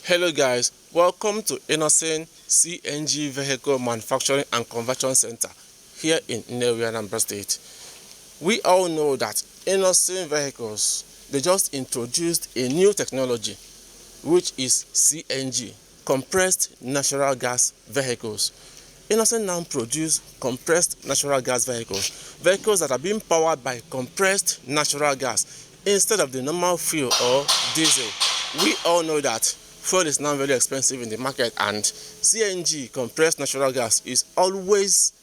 Hello guys, welcome to Innoson CNG Vehicle Manufacturing and Conversion Center here in Nnewi, Anambra State. We all know that Innoson Vehicles, they just introduced a new technology which is CNG, compressed natural gas vehicles. Innoson now produce compressed natural gas vehicles that are being powered by compressed natural gas instead of the normal fuel or diesel. We all know that fuel is now very expensive in the market, and CNG, compressed natural gas, is always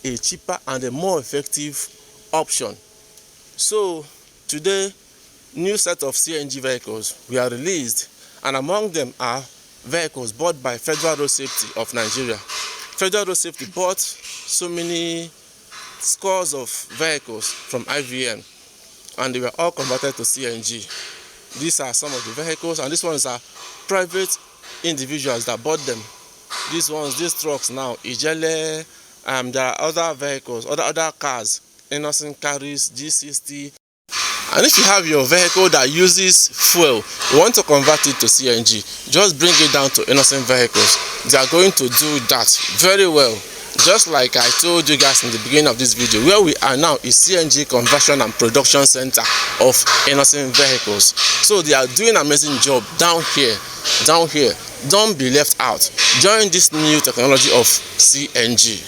a cheaper and a more effective option. So today, new set of CNG vehicles were released, and among them are vehicles bought by Federal Road Safety of Nigeria. Federal Road Safety bought so many scores of vehicles from IVN, and they were all converted to CNG. These are some of the vehicles, and these ones are private individuals that bought them. These trucks now, Ijele, there are other vehicles, other cars, Innoson carries, G60. And if you have your vehicle that uses fuel, you want to convert it to CNG, just bring it down to Innoson Vehicles. They are going to do that very well. Just like I told you guys in the beginning of this video, where we are now is CNG Conversion and Production Center of Innoson Vehicles. So they are doing an amazing job down here. Don't be left out. Join this new technology of CNG.